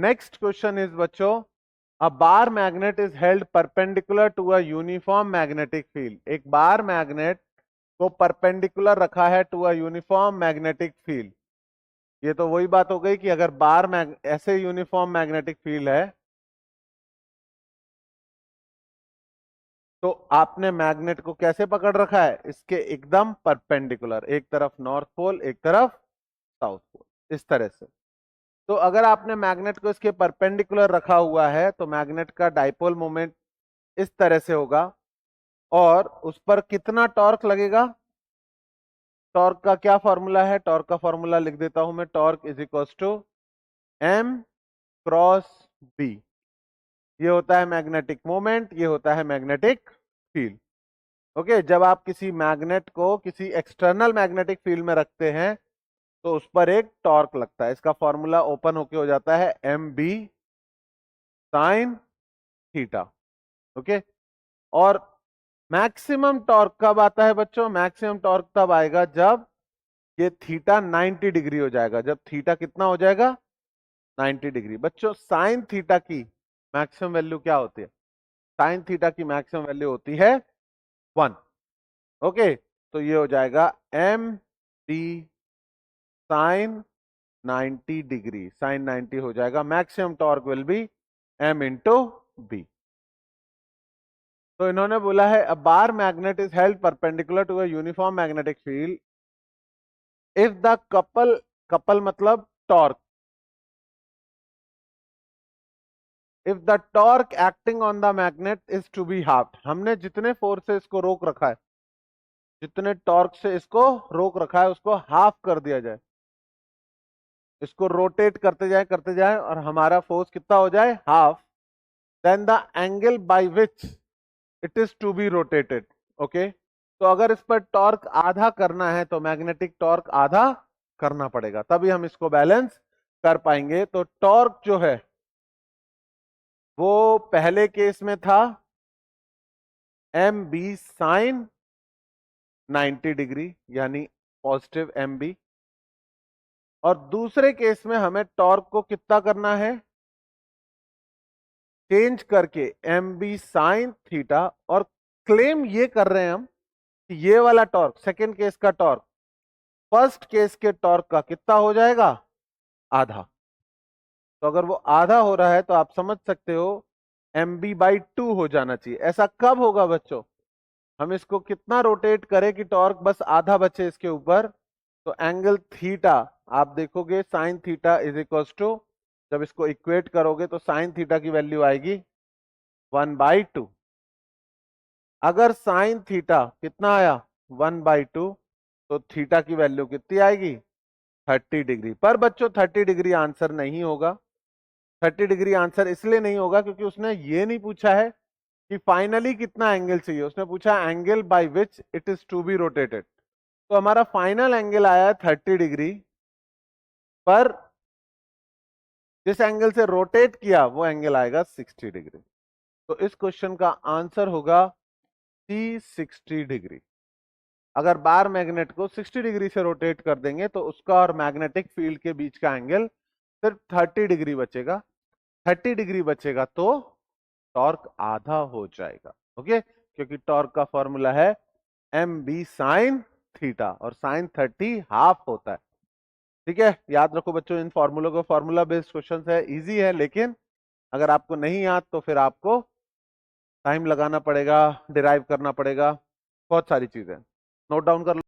Next question is बच्चों, a bar magnet is held perpendicular to a uniform magnetic field. एक bar magnet को perpendicular रखा है to a uniform magnetic field. ये तो वही बात हो गई कि अगर ऐसे यूनिफॉर्म मैग्नेटिक फील्ड है तो आपने मैग्नेट को कैसे पकड़ रखा है, इसके एकदम परपेंडिकुलर, एक तरफ नॉर्थ पोल एक तरफ साउथ पोल, इस तरह से। तो अगर आपने मैग्नेट को इसके परपेंडिकुलर रखा हुआ है तो मैग्नेट का डाइपोल मोमेंट इस तरह से होगा और उस पर कितना टॉर्क लगेगा। टॉर्क का क्या फॉर्मूला है, टॉर्क का फॉर्मूला लिख देता हूं मैं, torque is equal to M cross B. ये होता है मैग्नेटिक मोमेंट, ये होता है मैग्नेटिक फील्ड। ओके, जब आप किसी मैग्नेट को किसी एक्सटर्नल मैग्नेटिक फील्ड में रखते हैं तो उस पर एक टॉर्क लगता है। इसका फॉर्मूला ओपन होके हो जाता है M B sine theta. Okay, और मैक्सिमम टॉर्क कब आता है बच्चों, मैक्सिमम टॉर्क तब आएगा जब ये थीटा 90 डिग्री हो जाएगा। जब थीटा कितना हो जाएगा, 90 डिग्री। बच्चों साइन थीटा की मैक्सिमम वैल्यू क्या होती है, साइन थीटा की मैक्सिमम वैल्यू होती है 1। ओके, तो ये हो जाएगा M D sine 90 degree, sine 90 हो जाएगा। Maximum torque will be M into B. तो इन्होंने बोला है a bar magnet is held perpendicular to a uniform magnetic field if the couple मतलब torque, if the torque acting on the magnet is to B half. हमने जितने force से इसको रोक रखा है, जितने टॉर्क से इसको रोक रखा है उसको हाफ कर दिया जाए, इसको रोटेट करते जाए और हमारा फोर्स कितना हो जाए, half, then the angle by which it is to be rotated. Okay, तो अगर इस पर टॉर्क आधा करना है तो मैग्नेटिक टॉर्क आधा करना पड़ेगा, तभी हम इसको बैलेंस कर पाएंगे। तो टॉर्क जो है वो पहले केस में था एम बी साइन 90 डिग्री यानी पॉजिटिव एम बी, और दूसरे केस में हमें टॉर्क को कितना करना है, चेंज करके एम बी साइन थीटा। और क्लेम ये कर रहे हैं हम कि ये वाला टॉर्क, सेकेंड केस का टॉर्क फर्स्ट केस के टॉर्क का कितना हो जाएगा, आधा। तो अगर वो आधा हो रहा है तो आप समझ सकते हो एम बी बाई 2 हो जाना चाहिए। ऐसा कब होगा बच्चों, हम इसको कितना रोटेट करें कि टॉर्क बस आधा बचे इसके ऊपर। तो एंगल थीटा आप देखोगे sine theta is equal to, जब इसको इक्वेट करोगे तो साइन थीटा की वैल्यू आएगी 1/2। अगर साइन थीटा कितना आया 1/2 तो थीटा की वैल्यू कितनी आएगी, 30 डिग्री। पर बच्चों 30 डिग्री आंसर नहीं होगा। 30 डिग्री आंसर इसलिए नहीं होगा क्योंकि उसने ये नहीं पूछा है कि फाइनली कितना एंगल चाहिए, उसने पूछा angle by which it is to be rotated. तो हमारा फाइनल एंगल आया है 30 डिग्री, पर जिस एंगल से रोटेट किया वो एंगल आएगा 60 डिग्री। तो इस क्वेश्चन का आंसर होगा सी 60 डिग्री। अगर बार मैग्नेट को 60 डिग्री से रोटेट कर देंगे तो उसका और मैग्नेटिक फील्ड के बीच का एंगल सिर्फ 30 डिग्री बचेगा। 30 डिग्री बचेगा तो टॉर्क आधा हो जाएगा। ओके, क्योंकि टॉर्क का फॉर्मूला है एम बी साइन थीटा और साइन 30 हाफ होता है। ठीक है, याद रखो बच्चों इन फॉर्मूलों को, फॉर्मूला बेस्ड क्वेश्चन है, इजी है, लेकिन अगर आपको नहीं याद तो फिर आपको टाइम लगाना पड़ेगा, डिराइव करना पड़ेगा, बहुत सारी चीजें। नोट डाउन कर लो।